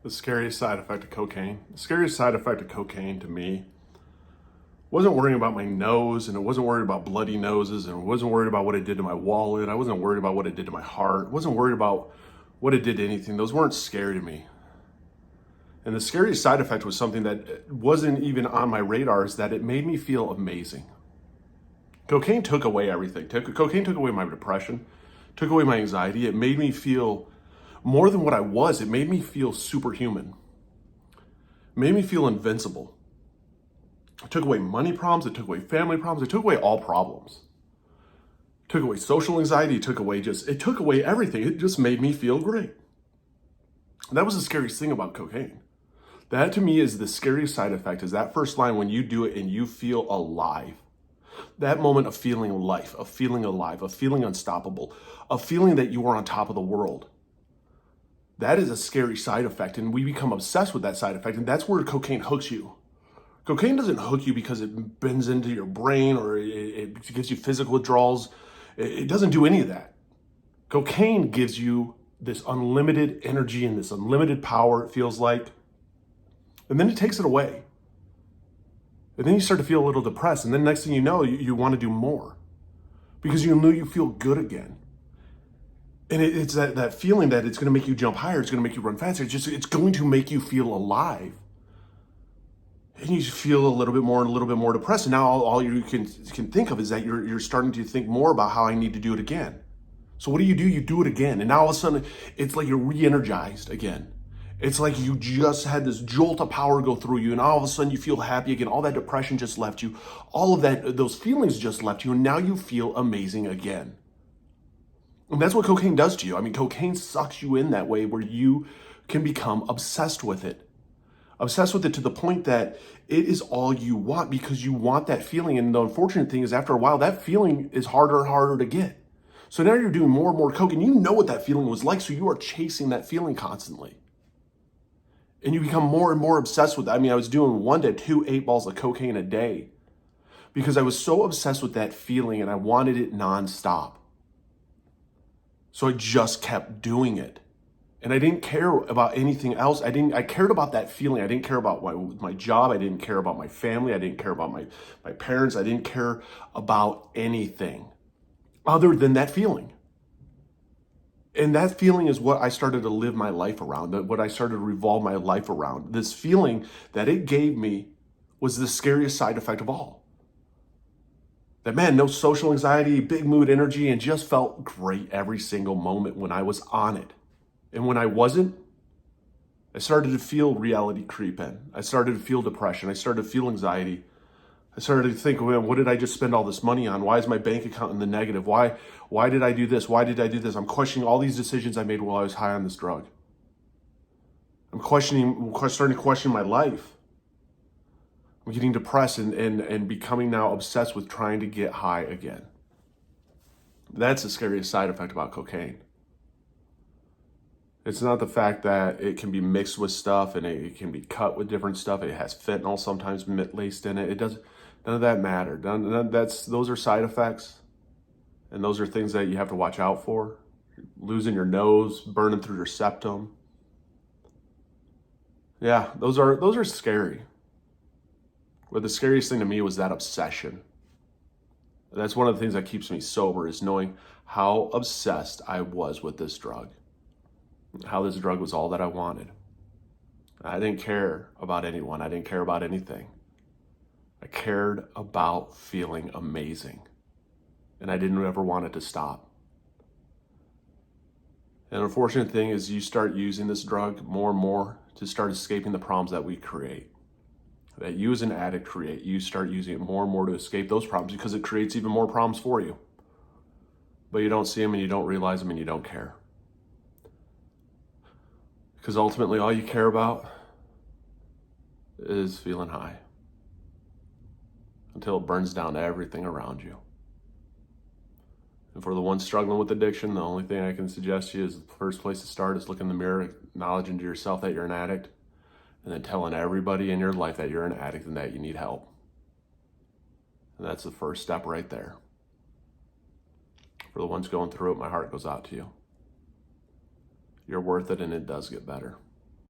The scariest side effect of cocaine. The scariest side effect of cocaine to me wasn't worrying about my nose, and it wasn't worried about bloody noses, and it wasn't worried about what it did to my wallet. I wasn't worried about what it did to my heart. I wasn't worried about what it did to anything. Those weren't scary to me. And the scariest side effect was something that wasn't even on my radar, is that it made me feel amazing. Cocaine took away everything. Cocaine took away my depression, took away my anxiety. It made me feel more than what I was. It made me feel superhuman. It made me feel invincible. It took away money problems. It took away family problems. It took away all problems. It took away social anxiety. It took away everything. It just made me feel great. That was the scariest thing about cocaine. That to me is the scariest side effect, is that first line when you do it and you feel alive. That moment of feeling life, of feeling alive, of feeling unstoppable, of feeling that you are on top of the world. That is a scary side effect, and we become obsessed with that side effect, and that's where cocaine hooks you. Cocaine doesn't hook you because it bends into your brain or it gives you physical withdrawals. It doesn't do any of that. Cocaine gives you this unlimited energy and this unlimited power, it feels like, and then it takes it away. And then you start to feel a little depressed, and then next thing you know, you want to do more because you know you feel good again. And it's that feeling that it's going to make you jump higher, it's going to make you run faster, it's going to make you feel alive. And you feel a little bit more depressed. And now all you can think of is that you're starting to think more about how I need to do it again. So what do? You do it again. And now all of a sudden, it's like you're re-energized again. It's like you just had this jolt of power go through you, and all of a sudden you feel happy again. All that depression just left you. All of those feelings just left you, and now you feel amazing again. And that's what cocaine does to you. I mean, cocaine sucks you in that way where you can become obsessed with it. Obsessed with it to the point that it is all you want because you want that feeling. And the unfortunate thing is, after a while, that feeling is harder and harder to get. So now you're doing more and more coke, and you know what that feeling was like, so you are chasing that feeling constantly. And you become more and more obsessed with it. I mean, I was doing 1 to 2 8 balls of cocaine a day because I was so obsessed with that feeling and I wanted it nonstop. So I just kept doing it. And I didn't care about anything else. I cared about that feeling. I didn't care about my job. I didn't care about my family. I didn't care about my parents. I didn't care about anything other than that feeling. And that feeling is what I started to live my life around, what I started to revolve my life around. This feeling that it gave me was the scariest side effect of all. That, man, no social anxiety, big mood energy, and just felt great every single moment when I was on it. And when I wasn't, I started to feel reality creep in. I started to feel depression. I started to feel anxiety. I started to think, man, what did I just spend all this money on? Why is my bank account in the negative? Why did I do this? Why did I do this? I'm questioning all these decisions I made while I was high on this drug. I'm starting to question my life. I'm getting depressed and becoming now obsessed with trying to get high again. That's the scariest side effect about cocaine. It's not the fact that it can be mixed with stuff and it can be cut with different stuff. It has fentanyl sometimes laced in it. None of that matter. Those are side effects, and those are things that you have to watch out for. Losing your nose, burning through your septum. Yeah, those are scary. But the scariest thing to me was that obsession. That's one of the things that keeps me sober, is knowing how obsessed I was with this drug. How this drug was all that I wanted. I didn't care about anyone. I didn't care about anything. I cared about feeling amazing. And I didn't ever want it to stop. And the unfortunate thing is, you start using this drug more and more to start escaping the problems that we create. That you as an addict create. You start using it more and more to escape those problems because it creates even more problems for you. But you don't see them and you don't realize them and you don't care. Because ultimately all you care about is feeling high until it burns down everything around you. And for the ones struggling with addiction, the only thing I can suggest to you is the first place to start is look in the mirror, acknowledging to yourself that you're an addict, and then telling everybody in your life that you're an addict and that you need help. And that's the first step right there. For the ones going through it, my heart goes out to you. You're worth it, and it does get better.